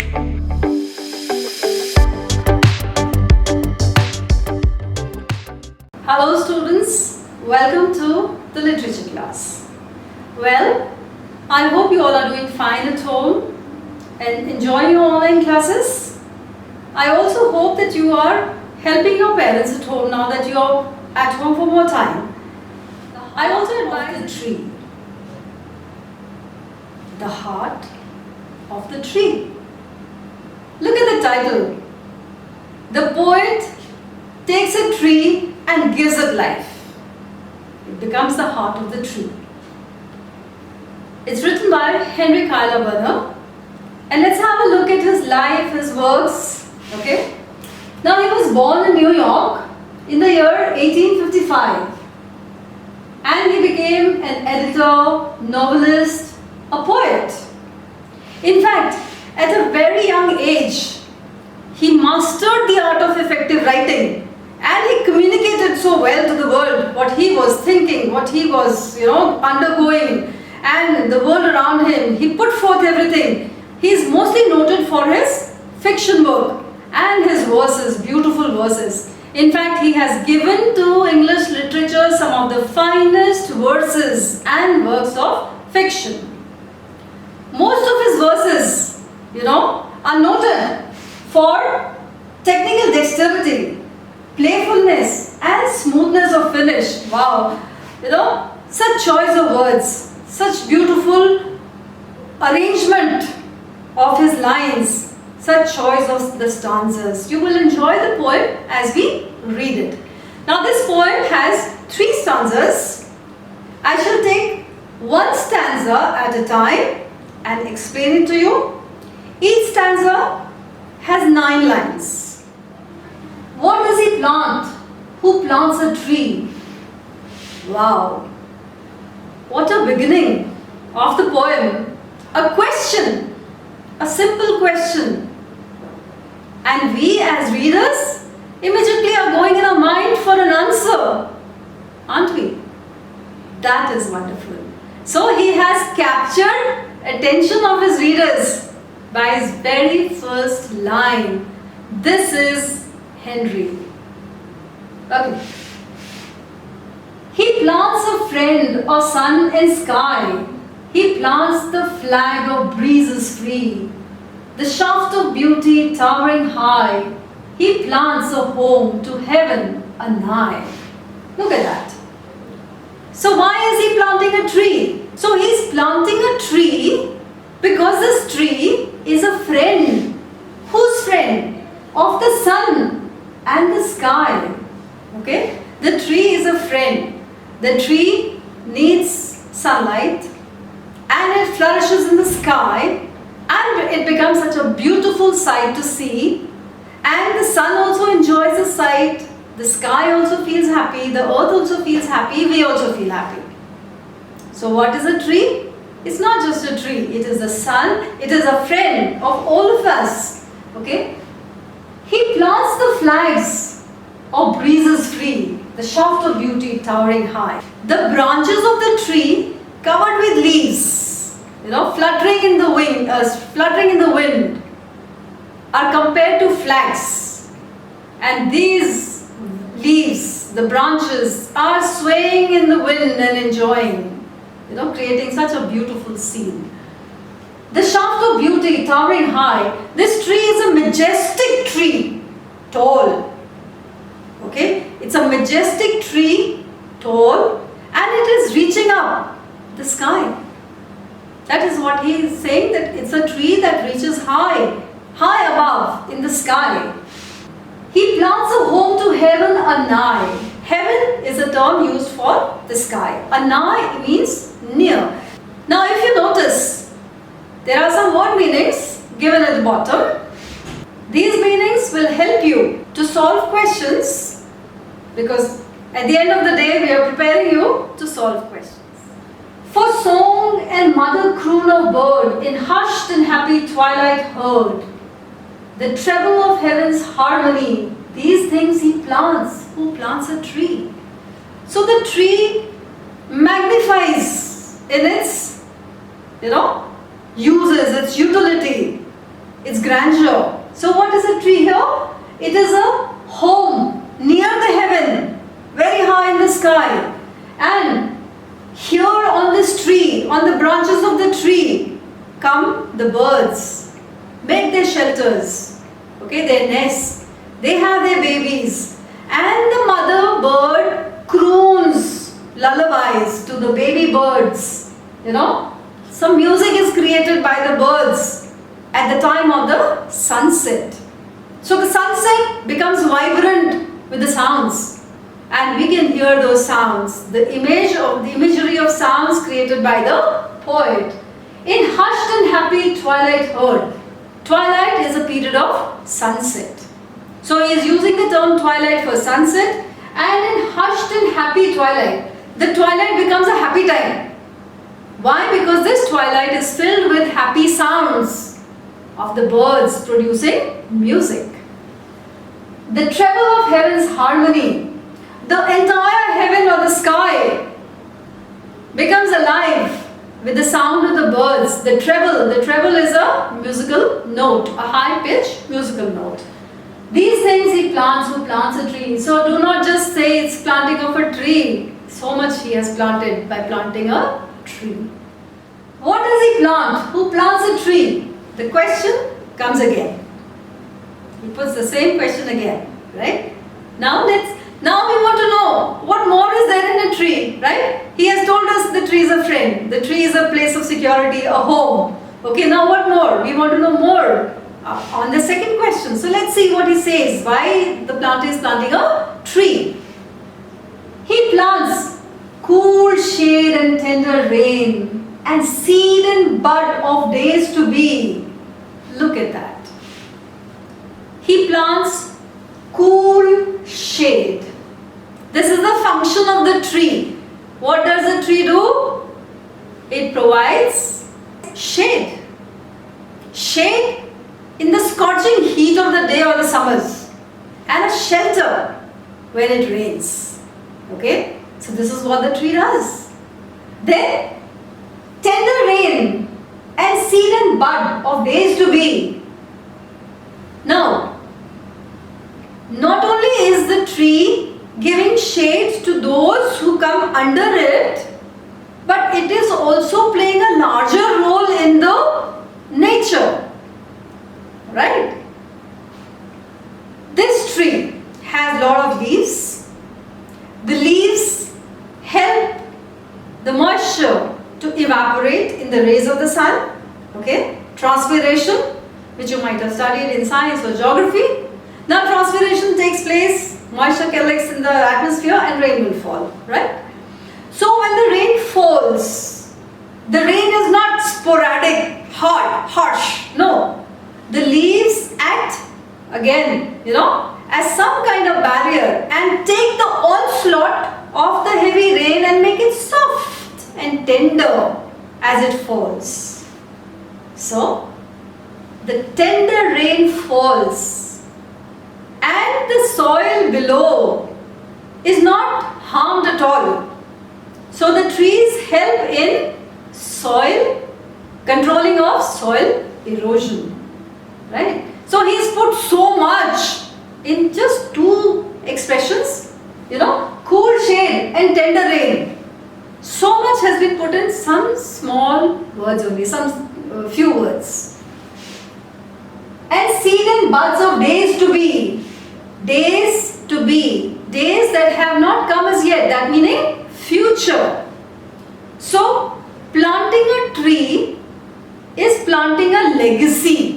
Hello students, welcome to the literature class. Well, I hope you all are doing fine at home and enjoying your online classes. I also hope that you are helping your parents at home now that you are at home for more time. I also advise the tree, the heart of the tree. Look at the title. The poet takes a tree and gives it life. It becomes the heart of the tree. It's written by Henry Kyler Bunner. And let's have a look at his life, his works. Okay. Now he was born in New York in the year 1855. And he became an editor, novelist, a poet. In fact, at a very young age, he mastered the art of effective writing. And he communicated so well to the world what he was thinking, what he was, undergoing, and the world around him. He put forth everything. He is mostly noted for his fiction work and his verses, beautiful verses. In fact, he has given to English literature some of the finest verses and works of fiction. Most of his verses, are noted for technical dexterity, playfulness and smoothness of finish. Wow, such choice of words, such beautiful arrangement of his lines, such choice of the stanzas. You will enjoy the poem as we read it. Now this poem has 3 stanzas. I shall take one stanza at a time and explain it to you. Each stanza has 9 lines. What does he plant? Who plants a tree? Wow! What a beginning of the poem. A question, a simple question. And we as readers immediately are going in our mind for an answer, aren't we? That is wonderful. So he has captured attention of his readers by his very first line. This is Henry. Okay. He plants a friend or sun and sky. He plants the flag of breezes free, the shaft of beauty towering high. He plants a home to heaven anigh. Look at that. So why is he planting a tree? So he's planting a tree because this tree is a friend. Whose friend? Of the sun and the sky. Okay? The tree is a friend. The tree needs sunlight and it flourishes in the sky and it becomes such a beautiful sight to see. And the sun also enjoys the sight. The sky also feels happy. The earth also feels happy. We also feel happy. So what is a tree? It's not just a tree. It is the sun. It is a friend of all of us. Okay? He plants the flags of breezes free, the shaft of beauty towering high. The branches of the tree covered with leaves, fluttering in the wind, are compared to flags. And these leaves, the branches, are swaying in the wind and enjoying, creating such a beautiful scene. The shaft of beauty towering high. This tree is a majestic tree, tall. Okay, it's a majestic tree, tall, and it is reaching up the sky. That is what he is saying, that it's a tree that reaches high above in the sky. He plants a home to heaven anigh. Heaven is a term used for the sky. Anigh means near. Now if you notice, there are some word meanings given at the bottom. These meanings will help you to solve questions, because at the end of the day we are preparing you to solve questions. For song and mother croon of bird in hushed and happy twilight heard, the treble of heaven's harmony, these things he plants. Who plants a tree? So the tree magnifies in its, uses, its utility, its grandeur. So what is a tree here? It is a home near the heaven, very high in the sky. And here on this tree, on the branches of the tree, come the birds, make their shelters, okay, their nests. They have their babies. And the mother bird croons lullabies to the baby birds. You know, some music is created by the birds at the time of the sunset. So the sunset becomes vibrant with the sounds, and we can hear those sounds. The imagery of sounds created by the poet. In hushed and happy twilight heard. Twilight is a period of sunset. So he is using the term twilight for sunset, and in hushed and happy twilight, the twilight becomes a happy time. Why? Because this twilight is filled with happy sounds of the birds producing music. The treble of heaven's harmony, the entire heaven or the sky becomes alive with the sound of the birds. The treble is a musical note, a high-pitched musical note. These things he plants who plants a tree. So do not just say it's planting of a tree. So much he has planted by planting a tree. What does he plant? Who plants a tree? The question comes again. He puts the same question again, right? Now we want to know what more is there in a tree, right? He has told us the tree is a friend. The tree is a place of security, a home. Okay, now what more? We want to know more on the second question. So let's see what he says. Why the planter is planting a tree. He plants cool shade and tender rain and seed and bud of days to be. Look at that. He plants cool shade. This is the function of the tree. What does the tree do? It provides shade. Shade in the scorching heat of the day or the summers, and a shelter when it rains. Okay? So this is what the tree does. Then tender rain and seed and bud of days to be. Now, not only is the tree giving shade to those who come under it, but it is also playing a larger role in the nature. Right? This tree has a lot of leaves. The leaves help the moisture to evaporate in the rays of the sun. Okay? Transpiration, which you might have studied in science or geography. Now transpiration takes place, moisture collects in the atmosphere and rain will fall. Right? So when the rain falls, the rain is not sporadic, hard, harsh. No. The leaves act again, as some kind of barrier and take the onslaught of the heavy rain and make it soft and tender as it falls. So, the tender rain falls and the soil below is not harmed at all. So, the trees help in controlling of soil erosion. Right? So he's put so much in just two expressions, cool shade and tender rain. So much has been put in some small words only, some few words. And seed and buds of days to be. Days to be. Days that have not come as yet, that meaning future. So planting a tree is planting a legacy.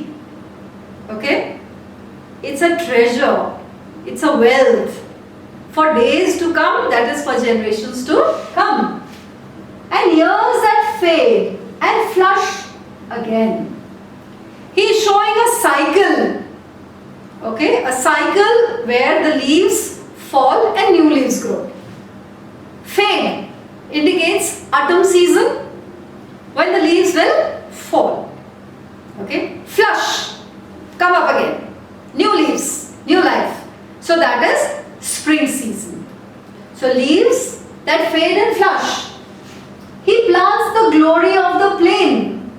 Okay? It's a treasure. It's a wealth for days to come, that is for generations to come. And years that fade and flush again. He is showing a cycle. Okay? A cycle where the leaves fall and new leaves grow. Fade indicates autumn season when the leaves will fall. Okay? Flush. Come up again. New leaves, new life. So that is spring season. So leaves that fade and flush. He plants the glory of the plain.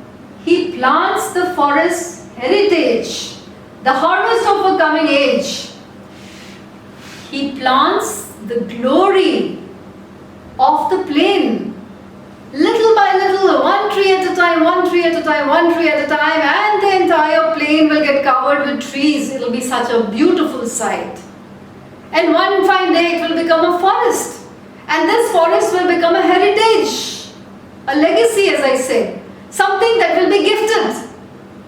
He plants the forest heritage age, the harvest of a coming age. He plants the glory of the plain, little by little, one tree at a time, one tree at a time, one tree at a time, and the entire plain will get covered with trees. It will be such a beautiful sight. And one fine day it will become a forest. And this forest will become a heritage, a legacy, as I said, something that will be gifted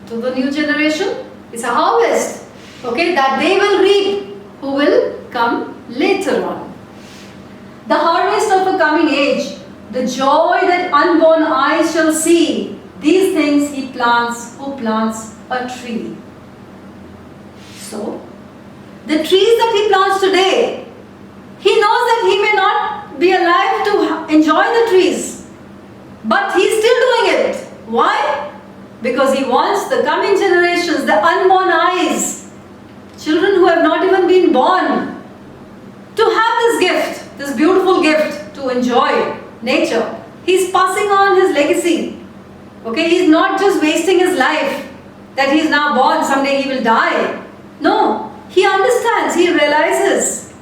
to the new generation. It's a harvest, okay, that they will reap, who will come later on. The harvest of a coming age, the joy that unborn eyes shall see, these things he plants who plants a tree. So, the trees that he plants today, he knows that he may not be alive to enjoy the trees, but he's still doing it. Why? Because he wants the coming generations, the unborn eyes, children who have not even been born, to have this gift, this beautiful gift to enjoy nature. He's passing on his legacy. Okay, he's not just wasting his life, that he's now born, someday he will die. No, he understands, he realizes,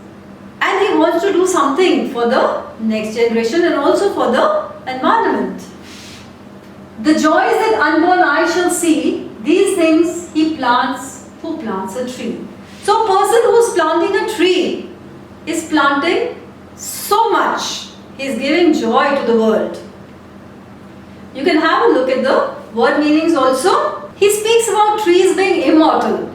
and he wants to do something for the next generation and also for the environment. The joys that unborn eyes shall see, these things he plants who plants a tree. So a person who is planting a tree is planting so much. He is giving joy to the world. You can have a look at the word meanings also. He speaks about trees being immortal.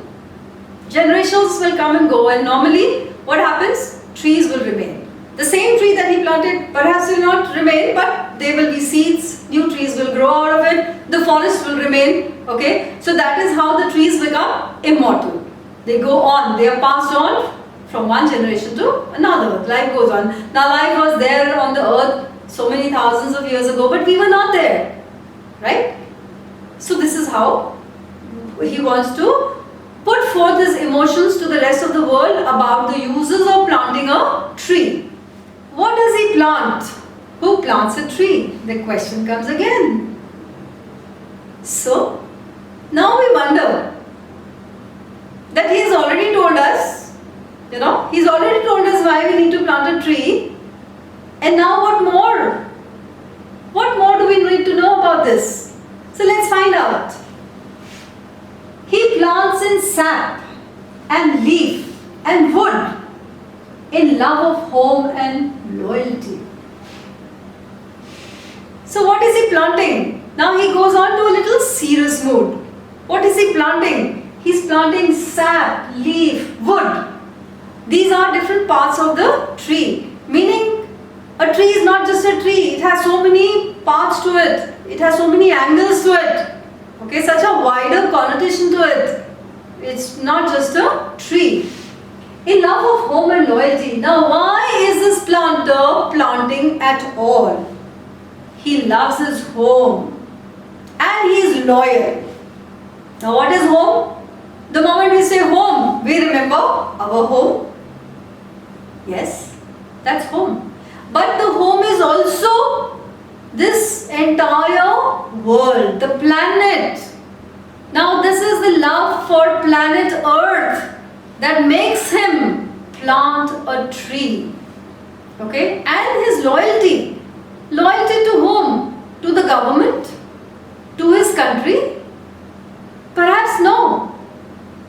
Generations will come and go, and normally what happens? Trees will remain. The same tree that he planted perhaps will not remain, but there will be seeds, new trees will grow out of it, the forest will remain, okay? So that is how the trees become immortal. They go on, they are passed on from one generation to another. Life goes on. Now life was there on the earth so many thousands of years ago, but we were not there, right? So this is how he wants to put forth his emotions to the rest of the world about the uses of planting a tree. What does he plant? Who plants a tree? The question comes again. So, now we wonder that he has already told us, he's already told us why we need to plant a tree. And now what more? What more do we need to know about this? So let's find out. He plants in sap and leaf and wood, in love of home and loyalty. So what is he planting? Now he goes on to a little serious mood. What is he planting? He's planting sap, leaf, wood. These are different parts of the tree. Meaning, a tree is not just a tree. It has so many parts to it. It has so many angles to it. Okay, such a wider connotation to it. It's not just a tree. In love of home and loyalty. Now why is this planter planting at all? He loves his home and he is loyal. Now what is home? The moment we say home, we remember our home. Yes, that's home. But the home is also this entire world, the planet. Now this is the love for planet Earth that makes him plant a tree. Okay? And his loyalty. Loyalty to whom? To the government? To his country? Perhaps no.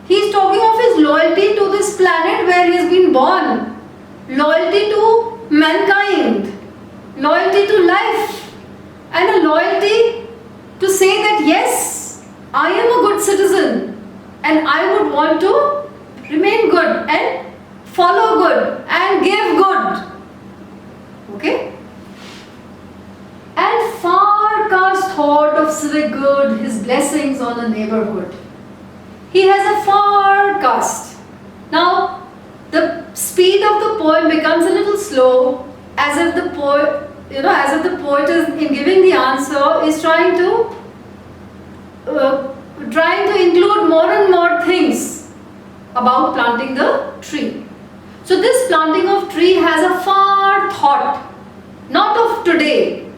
He's talking of his loyalty to this planet where he has been born. Loyalty to mankind. Loyalty to life. And a loyalty to say that yes, I am a good citizen and I would want to remain good and follow good and give good. Okay? And far cast thought of civic good, his blessings on the neighborhood. He has a far cast. Now, the speed of the poem becomes a little slow, as if the poet is, in giving the answer, is trying to include more and more things about planting the tree. So this planting of tree has a far thought, not of today,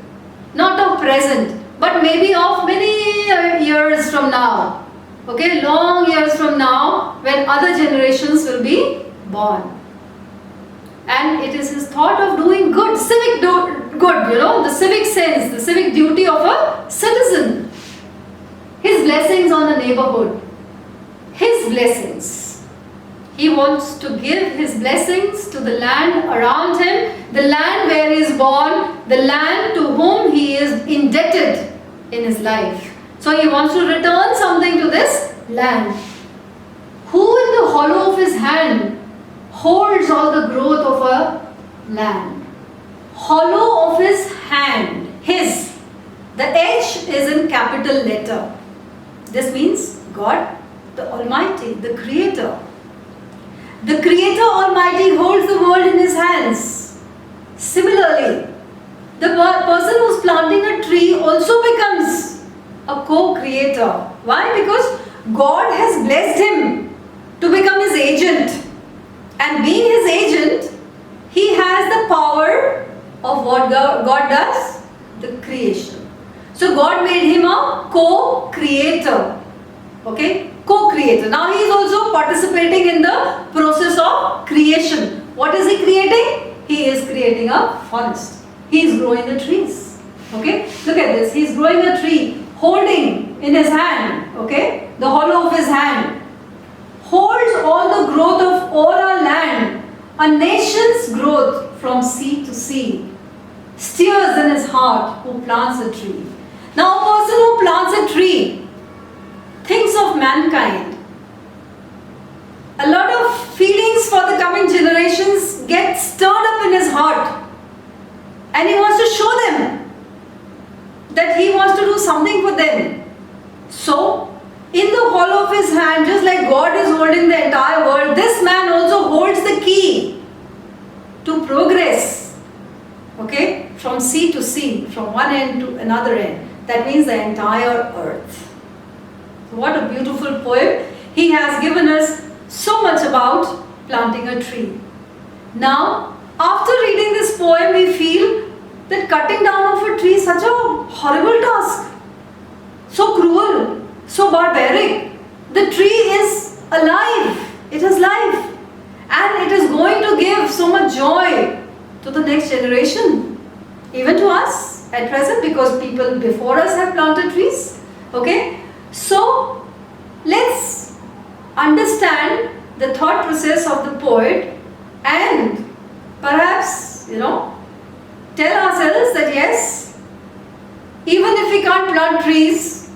not of present, but maybe of many years from now. Okay, long years from now, when other generations will be born. And it is his thought of doing good, good, the civic sense, the civic duty of a citizen. His blessings on the neighborhood, his blessings. He wants to give his blessings to the land around him, the land where he is born, the land to whom he is indebted in his life. So he wants to return something to this land. Who in the hollow of his hand holds all the growth of a land? Hollow of his hand, his. The H is in capital letter. This means God, the Almighty, the Creator. The Creator Almighty holds the world in his hands. Similarly, the person who is planting a tree also becomes a co-creator. Why? Because God has blessed him to become his agent. And being his agent, he has the power of what God does? The creation. So God made him a co-creator. Okay? Co-creator. Now he is also participating in the process of creation. What is he creating? He is creating a forest. He is growing the trees. Okay? Look at this. He is growing a tree, holding in his hand. Okay? The hollow of his hand. Holds all the growth of all our land. A nation's growth from sea to sea. Steers in his heart who plants a tree. Now a person who plants a tree thinks of mankind. A lot of feelings for the coming generations get stirred up in his heart. And he wants to show them that he wants to do something for them. So, in the hollow of his hand, just like God is holding the entire world, this man also holds the key to progress. Okay? From sea to sea, from one end to another end. That means the entire earth. What a beautiful poem. He has given us so much about planting a tree. Now, after reading this poem, we feel that cutting down of a tree is such a horrible task. So cruel, so barbaric. The tree is alive. It has life. And it is going to give so much joy to the next generation. Even to us at present, because people before us have planted trees. Okay? So, let's understand the thought process of the poet and perhaps, tell ourselves that yes, even if we can't plant trees,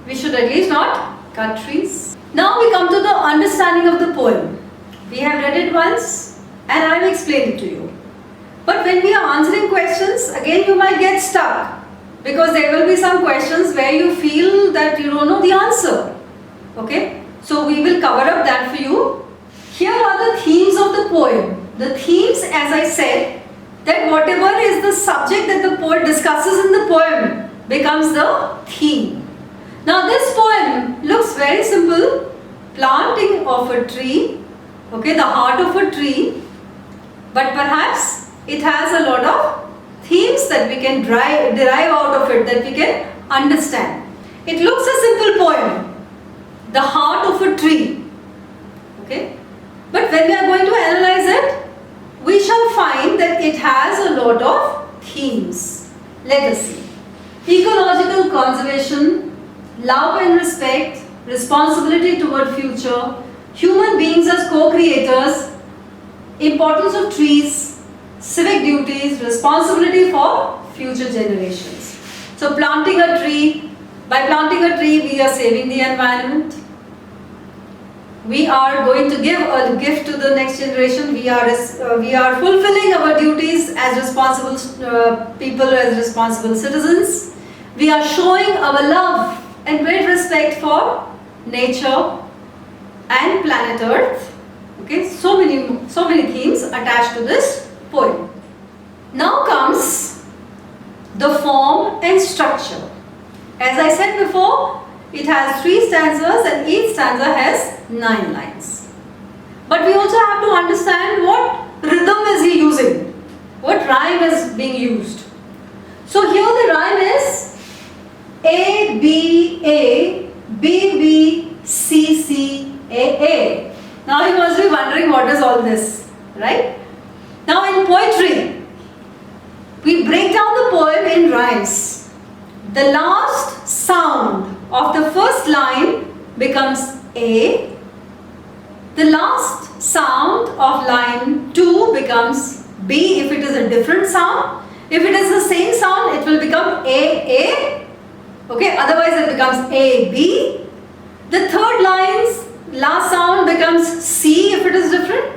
we should at least not cut trees. Now we come to the understanding of the poem. We have read it once and I have explained it to you. But when we are answering questions, again you might get stuck. Because there will be some questions where you feel that you don't know the answer. Okay? So we will cover up that for you. Here are the themes of the poem. The themes, as I said, that whatever is the subject that the poet discusses in the poem becomes the theme. Now this poem looks very simple. Planting of a tree. Okay, the heart of a tree. But perhaps it has a lot of themes that we can derive out of it, that we can understand. It looks a simple poem, the heart of a tree. Okay? But when we are going to analyze it, we shall find that it has a lot of themes. Let us see. Ecological conservation, love and respect, responsibility toward future, human beings as co-creators, importance of trees, civic duties, responsibility for future generations. So planting a tree, by planting a tree we are saving the environment. We are going to give a gift to the next generation. We are fulfilling our duties as responsible people, as responsible citizens. We are showing our love and great respect for nature and planet Earth. Okay, so many themes attached to this poem. Now comes the form and structure. As I said before, it has 3 stanzas and each stanza has 9 lines. But we also have to understand what rhythm is he using, what rhyme is being used. So here the rhyme is A, B, A, B, B, CCAA. Now you must be wondering what is all this, right? Now in poetry, we break down the poem in rhymes. The last sound of the first line becomes A. The last sound of line 2 becomes B if it is a different sound. If it is the same sound, it will become AA. Okay, otherwise it becomes AB. The third line's last sound becomes C if it is different.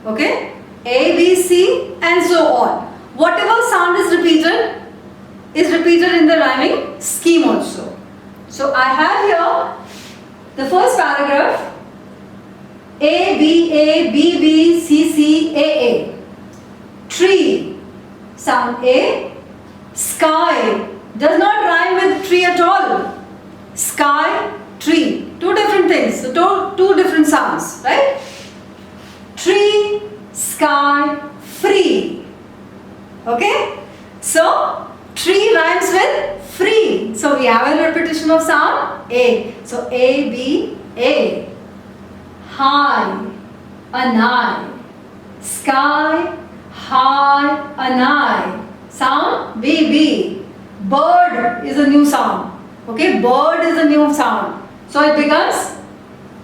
Okay, A, B, C, and so on. Whatever sound is repeated in the rhyming scheme also. So I have here the first paragraph. A, B, A, B, B, C, C, A, A. Tree, sound A. Sky, does not rhyme with tree at all. Sky, tree, two different things, so two different sounds, right? Tree, sky, free. Okay? So, tree rhymes with free. So, we have a repetition of sound A. So, A, B, A. High, an eye. Sky, high, an eye. Sound B, B. Bird is a new sound. Okay, bird is a new sound. So, it becomes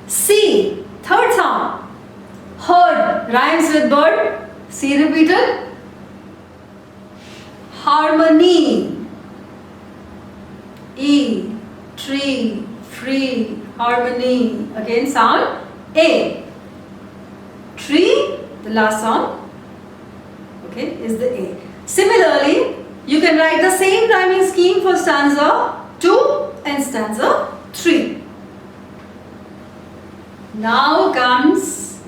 C, third sound. Herd rhymes with bird. C repeated. Harmony. E, tree, free, harmony. Again sound A. Tree, the last sound, okay, is the A. Similarly, you can write the same rhyming scheme for stanza 2 and stanza 3. Now comes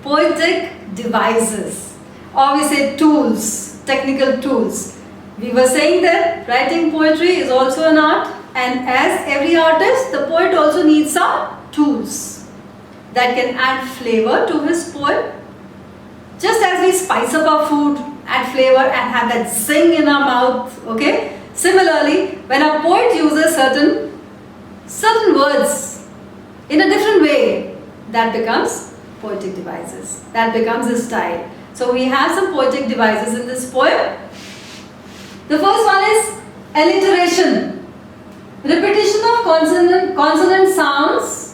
poetic devices, or we say tools, technical tools. We were saying that writing poetry is also an art, and as every artist, the poet also needs some tools that can add flavor to his poem. Just as we spice up our food, add flavor and have that zing in our mouth, okay? Similarly, when a poet uses certain words in a different way, that becomes poetic devices. That becomes a style. So we have some poetic devices in this poem. The first one is alliteration. Repetition of consonant sounds.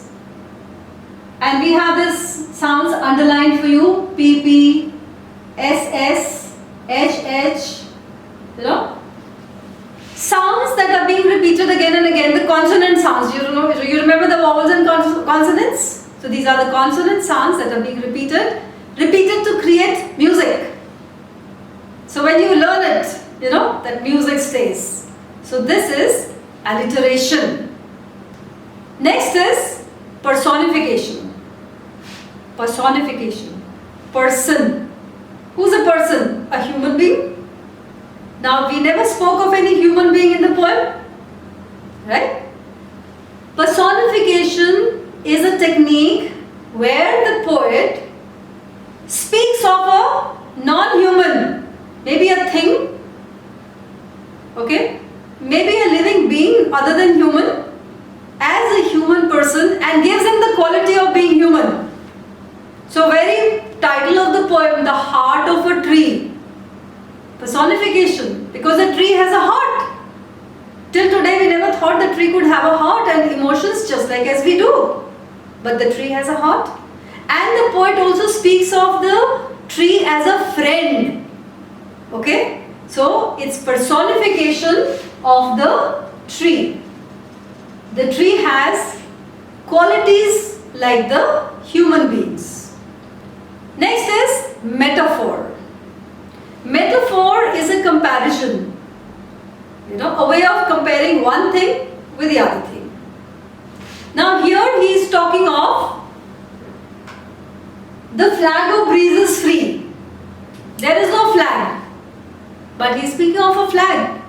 And we have this sounds underlined for you. P, P, S, S, H, H. You know? Sounds that are being repeated again and again. The consonant sounds. You remember the vowels and consonants? So these are the consonant sounds that are being repeated to create music. So when you learn it, you know, that music stays. So this is alliteration. Next is personification. Personification. Person. Who's a person? A human being. Now we never spoke of any human being in the poem, right? Personification is a technique where the poet speaks of a non-human, maybe a thing, okay, maybe a living being other than human, as a human person, and gives him the quality of being human. So very title of the poem, The Heart of a Tree. Personification, because the tree has a heart. Till today we never thought the tree could have a heart and emotions just like as we do. But the tree has a heart. And the poet also speaks of the tree as a friend. Okay? So it's personification of the tree. The tree has qualities like the human beings. Next is metaphor. Metaphor is a comparison. You know, a way of comparing one thing with the other thing. Now here he is talking of the flag of breezes free. There is no flag, but he is speaking of a flag.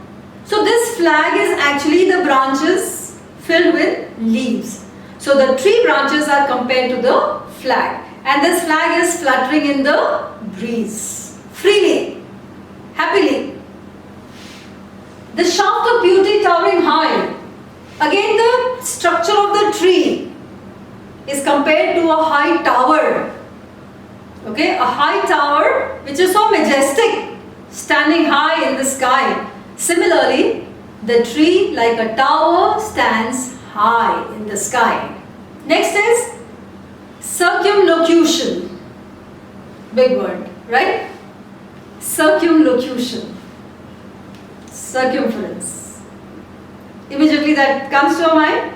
So this flag is actually the branches filled with leaves. So the tree branches are compared to the flag, and this flag is fluttering in the breeze, freely, happily. The shaft of beauty towering high. Again the structure of the tree. is compared to a high tower. Okay, a high tower which is so majestic, standing high in the sky. Similarly, the tree like a tower stands high in the sky. Next is circumlocution. Big word, right? Circumlocution. Circumference. Immediately that comes to our mind?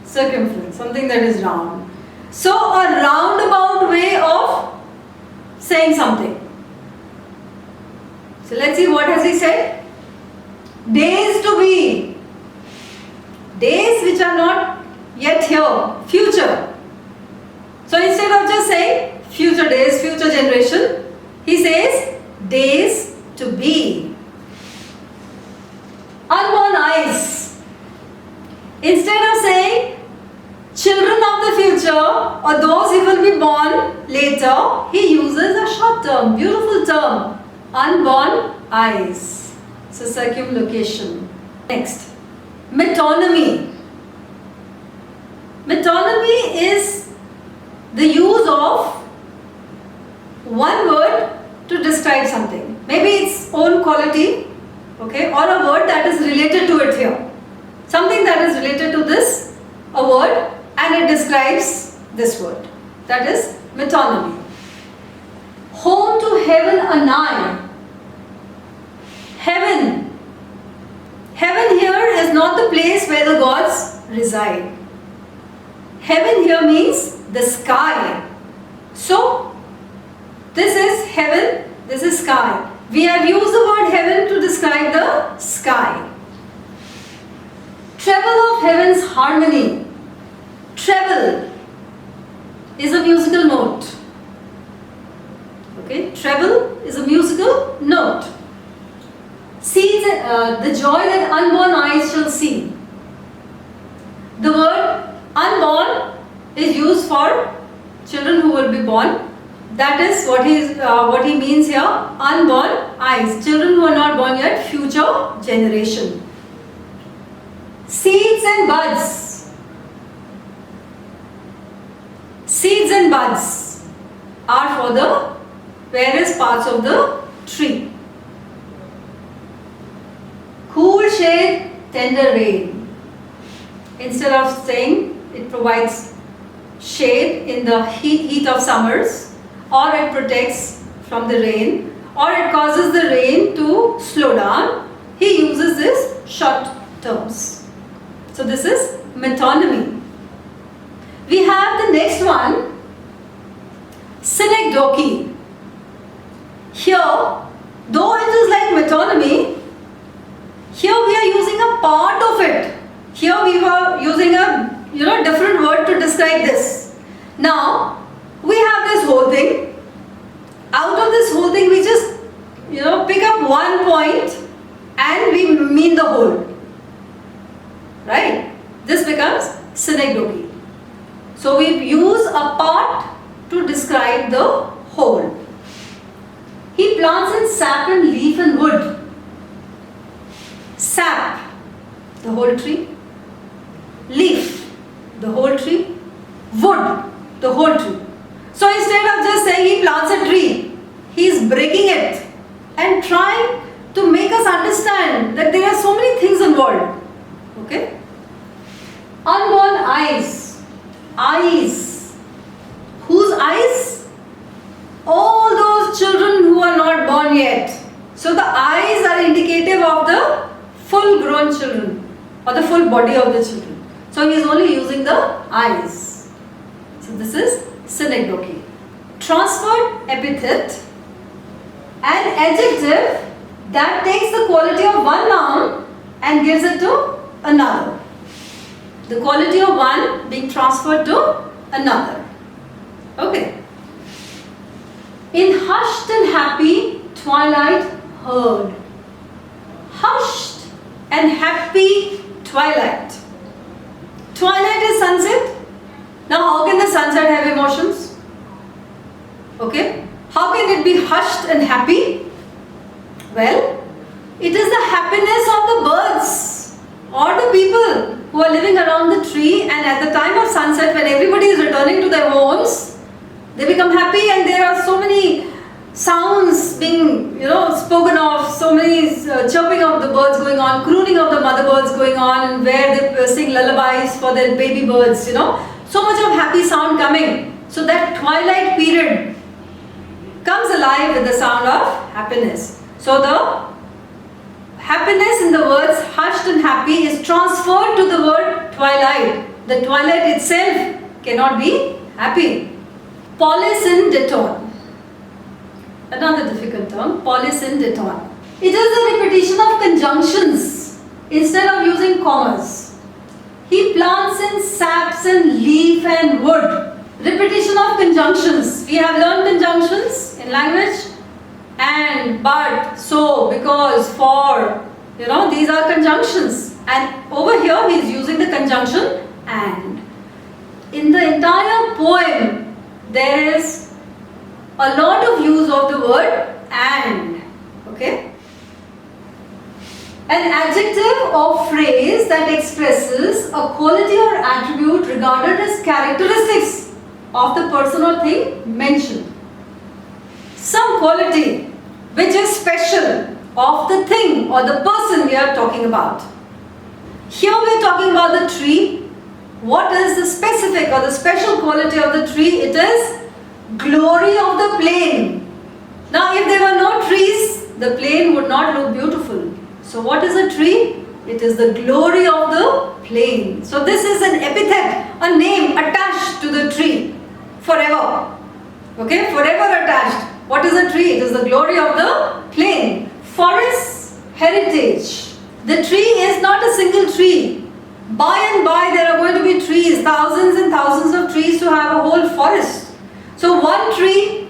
Circumference, something that is round. So a roundabout way of saying something. So let's see, what has he said? Days to be. Days which are not yet here. Future. So instead of just saying future days, future generation, he says days to be. Unborn eyes. Instead of saying children of the future or those who will be born later, he uses a short term, beautiful term, unborn eyes. So circumlocution. Next, metonymy. Metonymy is the use of one word to describe something. Maybe its own quality, okay, or a word that is related to it here. Something that is related to this, a word, and it describes this word. That is metonymy. Home to heaven anigh. Heaven. Heaven here is not the place where the gods reside. Heaven here means the sky. So, this is heaven, this is sky. We have used the word heaven to describe the sky. Treble of heaven's harmony. Treble is a musical note. Okay, treble is a musical note. See the joy that unborn eyes shall see. The word unborn is used for children who will be born. That is what he means here. Unborn eyes, children who are not born yet, future generation. Seeds and buds. Seeds and buds are for the various parts of the tree. Cool shade, tender rain. Instead of saying it provides shade in the heat of summers, or it protects from the rain, or it causes the rain to slow down, he uses this short terms. So this is metonymy. We have the next one, synecdoche. Here, though it is like metonymy, here we are using a part of it. Here we were using a different word to describe this. Now we have this whole thing. Out of this whole thing we just pick up one point and we mean the whole. Right? This becomes synecdoche. So we use a part to describe the whole. He plants in sap and leaf and wood. Sap, the whole tree. Leaf, the whole tree. Wood, the whole tree. So instead of just saying he plants a tree, he is breaking it and trying to make us understand that there are so many things involved. Okay? Unborn eyes. Eyes. Whose eyes? All those children who are not born yet. So the eyes are indicative of the full grown children or the full body of the children. So he is only using the eyes. So this is synecdoche. Transferred epithet, an adjective that takes the quality of one noun and gives it to another. The quality of one being transferred to another. Okay. In hushed and happy twilight heard. Hushed and happy twilight. Twilight is sunset. Now how can the sunset have emotions? Okay. How can it be hushed and happy? Well, it is the happiness of the birds or the people who are living around the tree, and at the time of sunset, when everybody is returning to their homes, they become happy, and there are so many sounds being spoken of, so many chirping of the birds going on, crooning of the mother birds going on, where they sing lullabies for their baby birds, so much of happy sound coming. So that twilight period comes alive with the sound of happiness. So the happiness in the words hushed and happy is transferred to the word twilight. The twilight itself cannot be happy. Polysyndeton. Another difficult term, polysyndeton. It is a repetition of conjunctions instead of using commas. He plants in saps and leaf and wood. Repetition of conjunctions. We have learned conjunctions in language. And, but, so, because, for. These are conjunctions. And over here he is using the conjunction and. In the entire poem, there is a lot of use of the word and. Okay? An adjective or phrase that expresses a quality or attribute regarded as characteristics of the person or thing mentioned. Some quality which is special of the thing or the person we are talking about. Here we are talking about the tree. What is the specific or the special quality of the tree? It is glory of the plain. Now if there were no trees, the plain would not look beautiful. So what is a tree? It is the glory of the plain. So this is an epithet, a name attached to the tree. Forever. Okay, forever attached. What is a tree? It is the glory of the plain. Forest heritage. The tree is not a single tree. By and by there are going to be trees, thousands and thousands of trees to have a whole forest. So one tree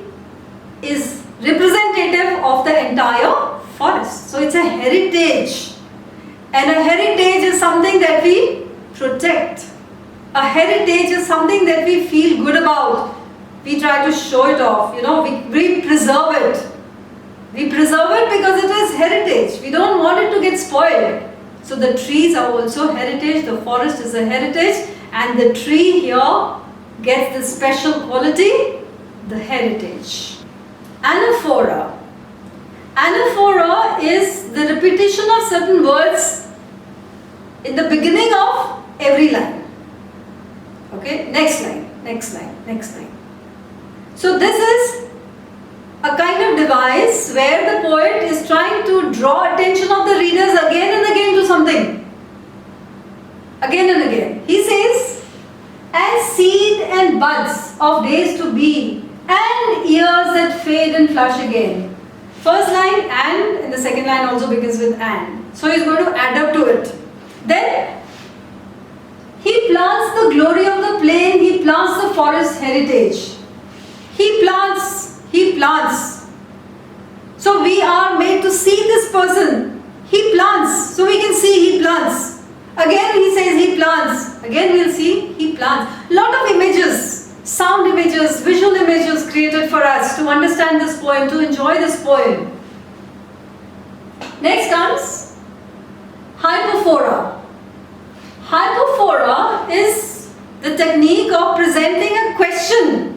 is representative of the entire forest. So it's a heritage. And a heritage is something that we protect. A heritage is something that we feel good about. We try to show it off, we preserve it. We preserve it because it is heritage. We don't want it to get spoiled. So the trees are also heritage, the forest is a heritage, and the tree here gets the special quality, the heritage. Anaphora. Anaphora is the repetition of certain words in the beginning of every line. Okay, next line, next line, next line. So this is a kind of device where the poet is trying to draw attention of the readers again and again to something. Again and again. He says, as seed and buds of days to be, and years that fade and flush again. First line and the second line also begins with and. So he is going to add up to it. Then he plants the glory of the plain, he plants the forest heritage. He plants. So we are made to see this person. He plants. So we can see he plants. Again he says he plants. Again we'll see he plants. Lot of images, sound images, visual images created for us to understand this poem, to enjoy this poem. Next comes hypophora. Hypophora is the technique of presenting a question.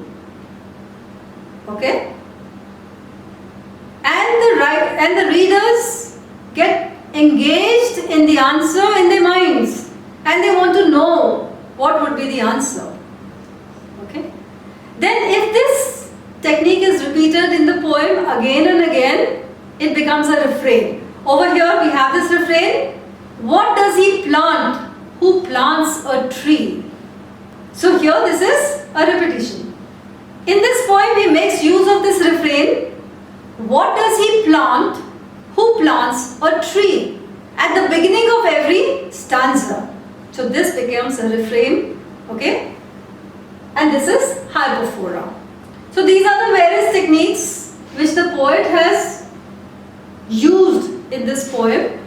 Okay? And the readers get engaged in the answer in their minds, and they want to know what would be the answer. Okay? Then if this technique is repeated in the poem again and again, it becomes a refrain. Over here we have this refrain. What does he plant? Who plants a tree? So here this is a repetition. In this poem he makes use of this refrain. What does he plant? Who plants a tree? At the beginning of every stanza. So this becomes a refrain. Okay? And this is hypophora. So these are the various techniques which the poet has used in this poem.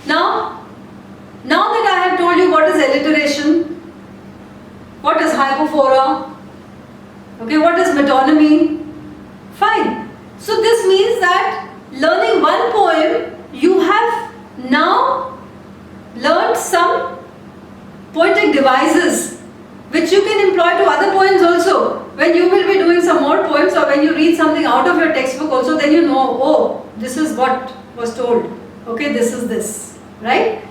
Now that I have told you what is alliteration, what is hypophora, okay, what is metonymy, fine. So this means that learning one poem, you have now learned some poetic devices which you can employ to other poems also. When you will be doing some more poems or when you read something out of your textbook also, then you know, oh, this is what was told. Okay, this is this, right?